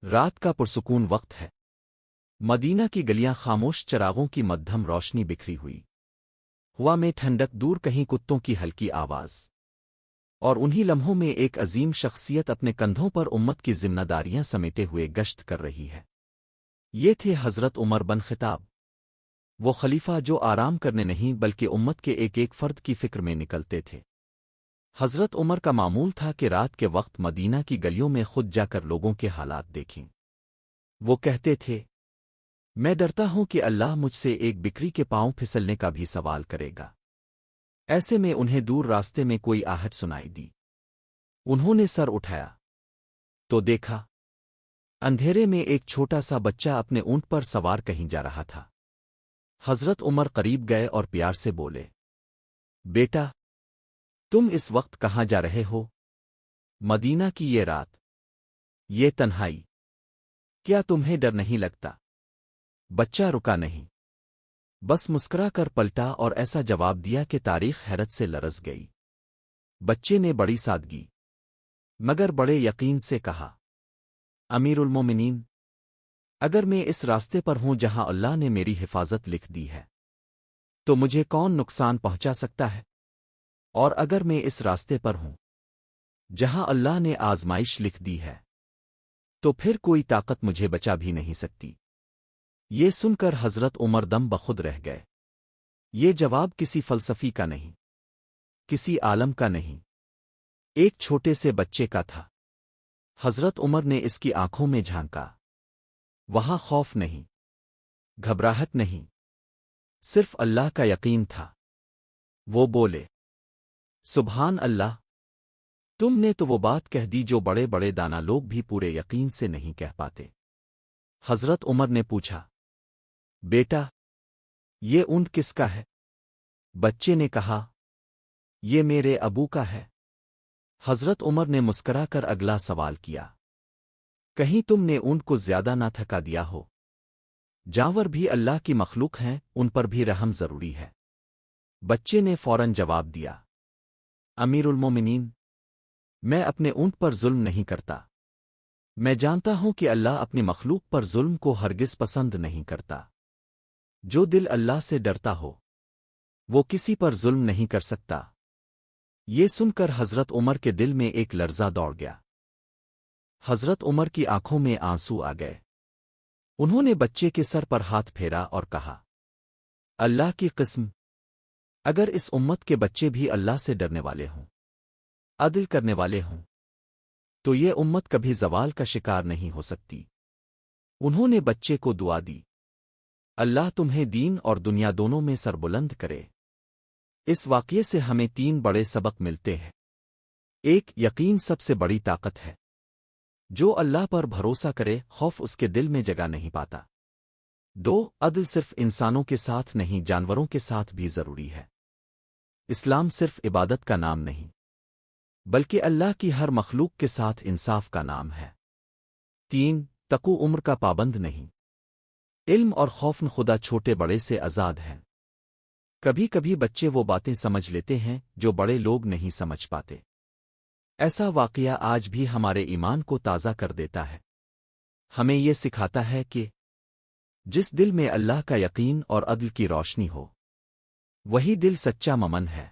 رات کا پرسکون وقت ہے۔ مدینہ کی گلیاں خاموش چراغوں کی مدھم روشنی بکھری ہوئی۔ ہوا میں ٹھنڈک، دور کہیں کتوں کی ہلکی آواز، اور انہی لمحوں میں ایک عظیم شخصیت اپنے کندھوں پر امت کی ذمہ داریاں سمیٹے ہوئے گشت کر رہی ہے۔ یہ تھے حضرت عمر بن خطاب، وہ خلیفہ جو آرام کرنے نہیں بلکہ امت کے ایک ایک فرد کی فکر میں نکلتے تھے۔ حضرت عمر کا معمول تھا کہ رات کے وقت مدینہ کی گلیوں میں خود جا کر لوگوں کے حالات دیکھیں۔ وہ کہتے تھے، میں ڈرتا ہوں کہ اللہ مجھ سے ایک بکری کے پاؤں پھسلنے کا بھی سوال کرے گا۔ ایسے میں انہیں دور راستے میں کوئی آہٹ سنائی دی۔ انہوں نے سر اٹھایا تو دیکھا اندھیرے میں ایک چھوٹا سا بچہ اپنے اونٹ پر سوار کہیں جا رہا تھا۔ حضرت عمر قریب گئے اور پیار سے بولے، بیٹا، تم اس وقت کہاں جا رہے ہو؟ مدینہ کی یہ رات، یہ تنہائی، کیا تمہیں ڈر نہیں لگتا؟ بچہ رکا نہیں، بس مسکرا کر پلٹا اور ایسا جواب دیا کہ تاریخ حیرت سے لرز گئی۔ بچے نے بڑی سادگی مگر بڑے یقین سے کہا، امیر المومنین، اگر میں اس راستے پر ہوں جہاں اللہ نے میری حفاظت لکھ دی ہے تو مجھے کون نقصان پہنچا سکتا ہے؟ اور اگر میں اس راستے پر ہوں جہاں اللہ نے آزمائش لکھ دی ہے تو پھر کوئی طاقت مجھے بچا بھی نہیں سکتی۔ یہ سن کر حضرت عمر دم بخود رہ گئے۔ یہ جواب کسی فلسفی کا نہیں، کسی عالم کا نہیں، ایک چھوٹے سے بچے کا تھا۔ حضرت عمر نے اس کی آنکھوں میں جھانکا، وہاں خوف نہیں، گھبراہٹ نہیں، صرف اللہ کا یقین تھا۔ وہ بولے، سبحان اللہ، تم نے تو وہ بات کہہ دی جو بڑے بڑے دانا لوگ بھی پورے یقین سے نہیں کہہ پاتے۔ حضرت عمر نے پوچھا، بیٹا، یہ اونٹ کس کا ہے؟ بچے نے کہا، یہ میرے ابو کا ہے۔ حضرت عمر نے مسکرا کر اگلا سوال کیا، کہیں تم نے اونٹ کو زیادہ نہ تھکا دیا ہو؟ جانور بھی اللہ کی مخلوق ہیں، ان پر بھی رحم ضروری ہے۔ بچے نے فوراً جواب دیا، امیر المومنین، میں اپنے اونٹ پر ظلم نہیں کرتا۔ میں جانتا ہوں کہ اللہ اپنی مخلوق پر ظلم کو ہرگز پسند نہیں کرتا۔ جو دل اللہ سے ڈرتا ہو وہ کسی پر ظلم نہیں کر سکتا۔ یہ سن کر حضرت عمر کے دل میں ایک لرزہ دوڑ گیا۔ حضرت عمر کی آنکھوں میں آنسو آ گئے۔ انہوں نے بچے کے سر پر ہاتھ پھیرا اور کہا، اللہ کی قسم، اگر اس امت کے بچے بھی اللہ سے ڈرنے والے ہوں، عدل کرنے والے ہوں، تو یہ امت کبھی زوال کا شکار نہیں ہو سکتی۔ انہوں نے بچے کو دعا دی، اللہ تمہیں دین اور دنیا دونوں میں سربلند کرے۔ اس واقعے سے ہمیں 3 بڑے سبق ملتے ہیں۔ 1، یقین سب سے بڑی طاقت ہے۔ جو اللہ پر بھروسہ کرے، خوف اس کے دل میں جگہ نہیں پاتا۔ 2، عدل صرف انسانوں کے ساتھ نہیں، جانوروں کے ساتھ بھی ضروری ہے۔ اسلام صرف عبادت کا نام نہیں بلکہ اللہ کی ہر مخلوق کے ساتھ انصاف کا نام ہے۔ 3، تقوی عمر کا پابند نہیں۔ علم اور خوف خدا چھوٹے بڑے سے آزاد ہیں۔ کبھی کبھی بچے وہ باتیں سمجھ لیتے ہیں جو بڑے لوگ نہیں سمجھ پاتے۔ ایسا واقعہ آج بھی ہمارے ایمان کو تازہ کر دیتا ہے۔ ہمیں یہ سکھاتا ہے کہ جس دل میں اللہ کا یقین اور عدل کی روشنی ہو، وہی دل سچا ممن ہے۔